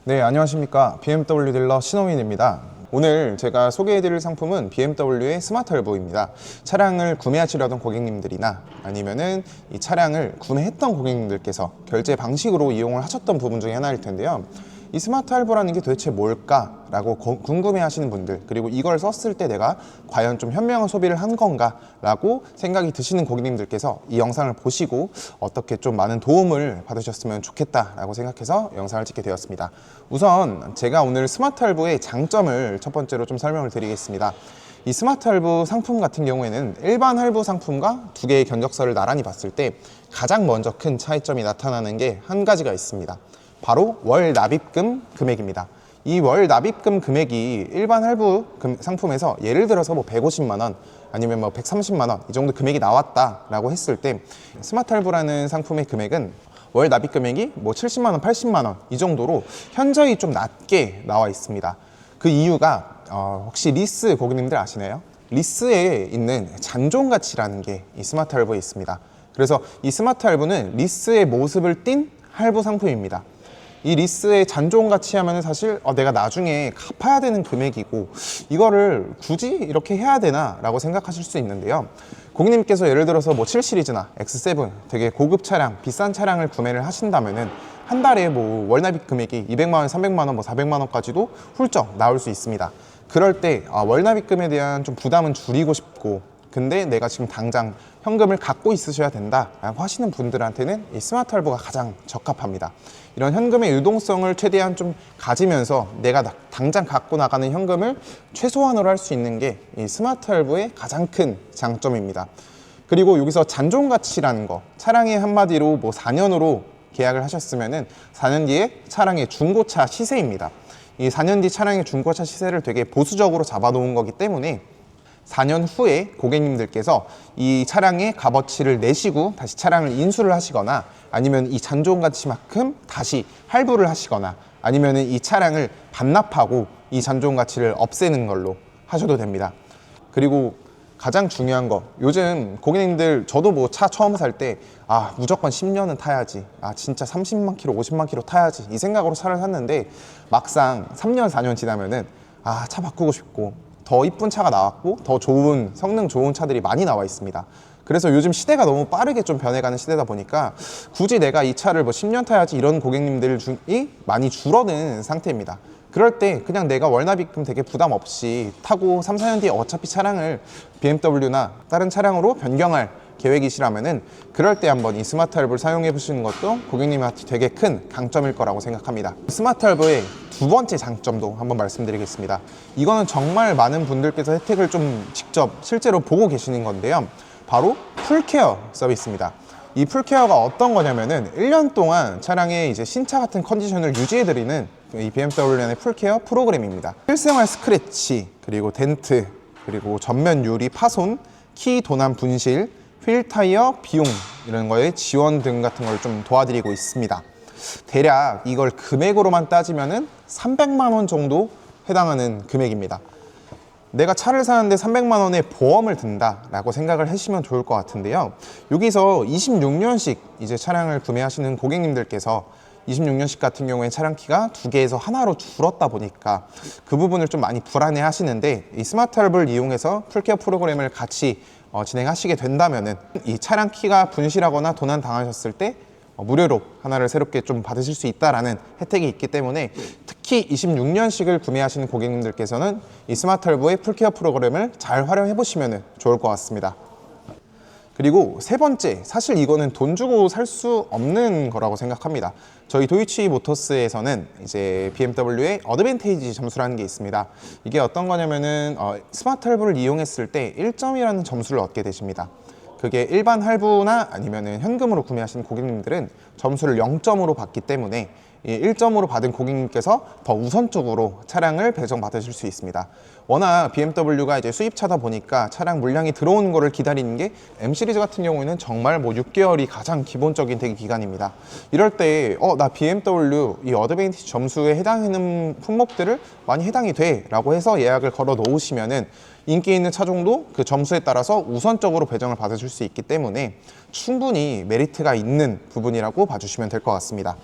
네, 안녕하십니까. BMW 딜러 신호민입니다. 오늘 제가 소개해드릴 상품은 BMW의 스마트 할부입니다. 차량을 구매하시려던 고객님들이나 아니면은 이 차량을 구매했던 고객님들께서 결제 방식으로 이용을 하셨던 부분 중에 하나일 텐데요. 이 스마트 할부라는 게 도대체 뭘까라고 궁금해 하시는 분들, 그리고 이걸 썼을 때 내가 과연 좀 현명한 소비를 한 건가 라고 생각이 드시는 고객님들께서 이 영상을 보시고 어떻게 좀 많은 도움을 받으셨으면 좋겠다라고 생각해서 영상을 찍게 되었습니다. 우선 제가 오늘 스마트 할부의 장점을 첫 번째로 좀 설명을 드리겠습니다. 이 스마트 할부 상품 같은 경우에는 일반 할부 상품과 두 개의 견적서를 나란히 봤을 때 가장 먼저 큰 차이점이 나타나는 게 한 가지가 있습니다. 바로 월 납입금 금액입니다. 이 월 납입금 금액이 일반 할부 상품에서 예를 들어서 뭐 150만 원 아니면 뭐 130만 원 이 정도 금액이 나왔다라고 했을 때 스마트 할부라는 상품의 금액은 월 납입 금액이 뭐 70만 원, 80만 원 이 정도로 현저히 좀 낮게 나와 있습니다. 그 이유가 혹시 리스 고객님들 아시나요? 리스에 있는 잔존 가치라는 게 이 스마트 할부에 있습니다. 그래서 이 스마트 할부는 리스의 모습을 띈 할부 상품입니다. 이 리스의 잔존 가치 하면은 사실 내가 나중에 갚아야 되는 금액이고 이거를 굳이 이렇게 해야 되나 라고 생각하실 수 있는데요. 고객님께서 예를 들어서 뭐 7 시리즈나 X7 되게 고급 차량, 비싼 차량을 구매를 하신다면은 한 달에 뭐 월납입 금액이 200만 원, 300만 원, 뭐 400만 원까지도 훌쩍 나올 수 있습니다. 그럴 때 월납입금에 대한 좀 부담은 줄이고 싶고, 근데 내가 지금 당장 현금을 갖고 있으셔야 된다라고 하시는 분들한테는 이 스마트 할부가 가장 적합합니다. 이런 현금의 유동성을 최대한 좀 가지면서 내가 당장 갖고 나가는 현금을 최소한으로 할 수 있는 게 이 스마트 할부의 가장 큰 장점입니다. 그리고 여기서 잔존 가치라는 거, 차량의 한마디로 뭐 4년으로 계약을 하셨으면은 4년 뒤에 차량의 중고차 시세입니다. 이 4년 뒤 차량의 중고차 시세를 되게 보수적으로 잡아놓은 거기 때문에 4년 후에 고객님들께서 이 차량의 값어치를 내시고 다시 차량을 인수를 하시거나 아니면 이 잔존 가치만큼 다시 할부를 하시거나 아니면 이 차량을 반납하고 이 잔존 가치를 없애는 걸로 하셔도 됩니다. 그리고 가장 중요한 거, 요즘 고객님들, 저도 뭐 차 처음 살 때 무조건 10년은 타야지, 진짜 30만 킬로 50만 킬로 타야지 이 생각으로 차를 샀는데 막상 3년 4년 지나면은 차 바꾸고 싶고 더 이쁜 차가 나왔고 더 좋은 성능 좋은 차들이 많이 나와 있습니다. 그래서 요즘 시대가 너무 빠르게 좀 변해가는 시대다 보니까 굳이 내가 이 차를 뭐 10년 타야지 이런 고객님들이 많이 줄어든 상태입니다. 그럴 때 그냥 내가 월납입금 되게 부담 없이 타고 3, 4년 뒤에 어차피 차량을 BMW나 다른 차량으로 변경할 계획이시라면은 그럴 때 한번 이 스마트 할부를 사용해 보시는 것도 고객님한테 되게 큰 강점일 거라고 생각합니다. 스마트 할부의 두 번째 장점도 한번 말씀드리겠습니다. 이거는 정말 많은 분들께서 혜택을 좀 직접 실제로 보고 계시는 건데요. 바로 풀케어 서비스입니다. 이 풀케어가 어떤 거냐면은 1년 동안 차량의 이제 신차 같은 컨디션을 유지해드리는 이 BMW의 풀케어 프로그램입니다. 실생활 스크래치, 그리고 덴트, 그리고 전면 유리 파손, 키 도난 분실, 휠 타이어 비용 이런 거에 지원 등 같은 걸 좀 도와드리고 있습니다. 대략 이걸 금액으로만 따지면은 300만 원 정도 해당하는 금액입니다. 내가 차를 사는데 300만 원의 보험을 든다라고 생각을 하시면 좋을 것 같은데요. 여기서 26년씩 이제 차량을 구매하시는 고객님들께서 26년씩 같은 경우에 차량 키가 2개에서 하나로 줄었다 보니까 그 부분을 좀 많이 불안해 하시는데, 이 스마트 할부를 이용해서 풀케어 프로그램을 같이 진행하시게 된다면은 이 차량 키가 분실하거나 도난 당하셨을 때 무료로 하나를 새롭게 좀 받으실 수 있다라는 혜택이 있기 때문에 특히 26년식을 구매하시는 고객님들께서는 이 스마트 할부의 풀케어 프로그램을 잘 활용해 보시면 좋을 것 같습니다. 그리고 세 번째, 사실 이거는 돈 주고 살 수 없는 거라고 생각합니다. 저희 도이치 모터스에서는 이제 BMW의 어드밴테이지 점수라는 게 있습니다. 이게 어떤 거냐면은 스마트 할부를 이용했을 때 1점이라는 점수를 얻게 되십니다. 그게 일반 할부나 아니면은 현금으로 구매하시는 고객님들은 점수를 0점으로 받기 때문에 1점으로 받은 고객님께서 더 우선적으로 차량을 배정받으실 수 있습니다. 워낙 BMW가 이제 수입차다 보니까 차량 물량이 들어오는 거를 기다리는 게 M 시리즈 같은 경우에는 정말 뭐 6개월이 가장 기본적인 대기 기간입니다. 이럴 때 나 BMW 이 어드밴티지 점수에 해당하는 품목들을 많이 해당이 돼 라고 해서 예약을 걸어 놓으시면은 인기 있는 차종도 그 점수에 따라서 우선적으로 배정을 받으실 수 있기 때문에 충분히 메리트가 있는 부분이라고 봐주시면 될 것 같습니다.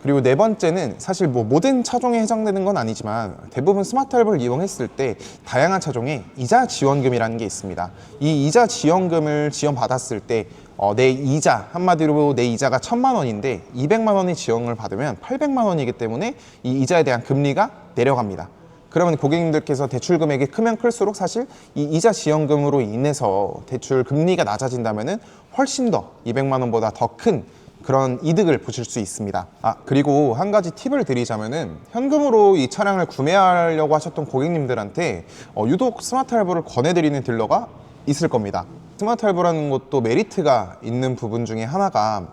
그리고 네 번째는 사실 뭐 모든 차종에 해당되는 건 아니지만 대부분 스마트 할부를 이용했을 때 다양한 차종에 이자 지원금이라는 게 있습니다. 이 이자 지원금을 지원받았을 때 내 이자, 한마디로 내 이자가 1,000만 원인데 200만 원의 지원을 받으면 800만 원이기 때문에 이 이자에 대한 금리가 내려갑니다. 그러면 고객님들께서 대출 금액이 크면 클수록 사실 이 이자 지원금으로 인해서 대출 금리가 낮아진다면은 훨씬 더 200만 원보다 더 큰 그런 이득을 보실 수 있습니다. 그리고 한 가지 팁을 드리자면은 현금으로 이 차량을 구매하려고 하셨던 고객님들한테 유독 스마트 할부를 권해드리는 딜러가 있을 겁니다. 스마트 할부라는 것도 메리트가 있는 부분 중에 하나가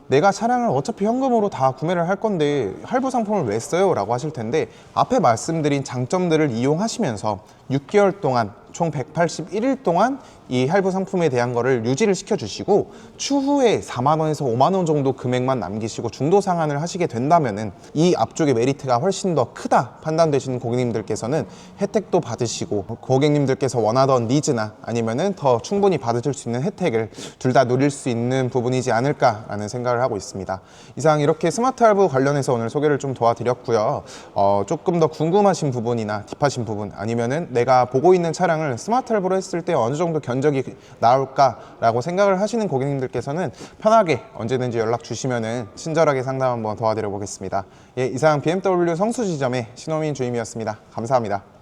내가 차량을 어차피 현금으로 다 구매를 할 건데 할부 상품을 왜 써요? 라고 하실 텐데 앞에 말씀드린 장점들을 이용하시면서 6개월 동안 총 181일 동안 이 할부 상품에 대한 거를 유지를 시켜주시고 추후에 4만 원에서 5만 원 정도 금액만 남기시고 중도 상환을 하시게 된다면은 이 앞쪽의 메리트가 훨씬 더 크다 판단되시는 고객님들께서는 혜택도 받으시고 고객님들께서 원하던 니즈나 아니면은 더 충분히 받으실 수 있는 혜택을 둘 다 누릴 수 있는 부분이지 않을까라는 생각을 하고 있습니다. 이상 이렇게 스마트 할부 관련해서 오늘 소개를 좀 도와드렸고요. 조금 더 궁금하신 부분이나 딥하신 부분 아니면은 내가 보고 있는 차량을 스마트 할부로 했을 때 어느 정도 견적이 나올까라고 생각을 하시는 고객님들께서는 편하게 언제든지 연락 주시면은 친절하게 상담 한번 도와드려 보겠습니다. 예, 이상 BMW 성수지점의 신호민 주임이었습니다. 감사합니다.